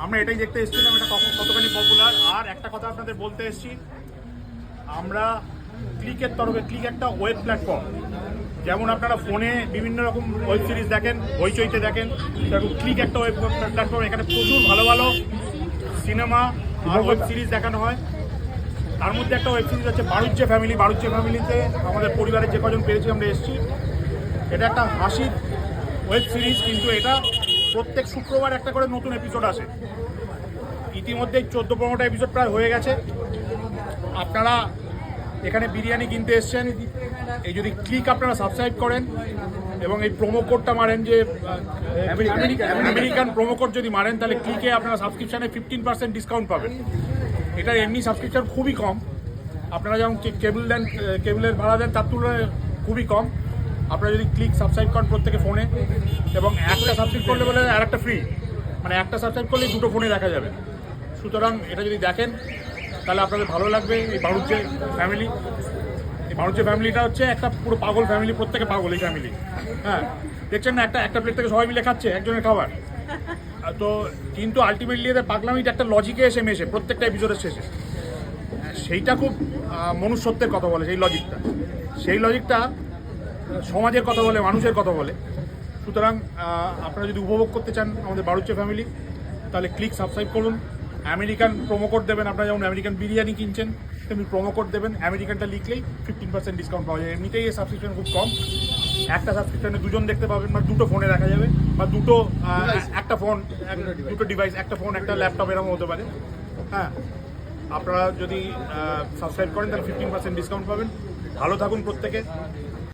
আমরা এটাই দেখতে এসেছিলাম, এটা কতখানি পপুলার। আর একটা কথা আপনাদের বলতে এসেছি, আমরা ক্লিকের তরফে, ক্লিক একটা ওয়েব প্ল্যাটফর্ম। যেমন আপনারা ফোনে বিভিন্ন রকম ওয়েব সিরিজ দেখেন, হইচইতে দেখেন, সেরকম ক্লিক একটা ওয়েব প্ল্যাটফর্ম। এখানে প্রচুর ভালো ভালো সিনেমা আর ওয়েব সিরিজ দেখানো হয়। তার মধ্যে একটা ওয়েব সিরিজ হচ্ছে বাড়ুজ্যে ফ্যামিলি। বাড়ুজ্যে ফ্যামিলিতে আমাদের পরিবারের যে কজন পেরেছি আমরা এসেছি। এটা একটা হাসির ওয়েব সিরিজ, কিন্তু এটা প্রত্যেক শুক্রবার একটা করে নতুন এপিসোড আসে। ইতিমধ্যে 14-15টা এপিসোড প্রায় হয়ে গেছে। আপনারা এখানে বিরিয়ানি কিনতে এসছেন, এই যদি ক্লিক আপনারা সাবস্ক্রাইব করেন এবং এই প্রোমো কোডটা মারেন, যে আমেরিকান প্রোমো কোড যদি মারেন, তাহলে ক্লিকে আপনারা সাবস্ক্রিপশানে 15% ডিসকাউন্ট পাবেন। এটার এমনি সাবস্ক্রিপশান খুবই কম। আপনারা যেমন কেবল দেন, কেবলের ভাড়া দেন, তার তুলনায় খুবই কম। আপনারা যদি ক্লিক সাবস্ক্রাইব করেন প্রত্যেকে ফোনে, এবং একটা সাবস্ক্রাইব করলে বলে আর একটা ফ্রি, মানে একটা সাবস্ক্রাইব করলে দুটো ফোনে দেখা যাবে। সুতরাং এটা যদি দেখেন তাহলে আপনাদের ভালো লাগবে। এই বাড়ুজ্যে ফ্যামিলি, এই বাড়ুজ্যে ফ্যামিলিটা হচ্ছে একটা পুরো পাগল ফ্যামিলি, প্রত্যেকে পাগল এই ফ্যামিলি। হ্যাঁ, দেখছেন না, একটা প্লেট থেকে সবাই মিলে খাচ্ছে একজনের খাবার। তো কিন্তু আলটিমেটলি এদের পাগলামিটা একটা লজিকে এসে মেশে প্রত্যেকটা এপিসোডের শেষে। সেইটা খুব মনুষ্যত্বের কথা বলে, সেই লজিকটা সমাজের কথা বলে, মানুষের কথা বলে। সুতরাং আপনারা যদি উপভোগ করতে চান আমাদের বাড়ুজ্যে ফ্যামিলি, তাহলে ক্লিক সাবস্ক্রাইব করুন। আমেরিকান প্রোমো কোড দেবেন। আপনারা যেমন আমেরিকান বিরিয়ানি কিনছেন, তেমনি প্রোমো কোড দেবেন। আমেরিকানটা লিখলেই 15% ডিসকাউন্ট পাওয়া যায়। এমনিতেই এই সাবস্ক্রিপশন খুব কম। একটা সাবস্ক্রিপশনে দুজন দেখতে পাবেন, বা দুটো ফোনে দেখা যাবে, বা দুটো একটা ফোন, দুটো ডিভাইস, একটা ফোন একটা ল্যাপটপ এরকম হতে পারে। হ্যাঁ, আপনারা যদি সাবস্ক্রাইব করেন তাহলে 15% ডিসকাউন্ট পাবেন। ভালো থাকুন প্রত্যেকে।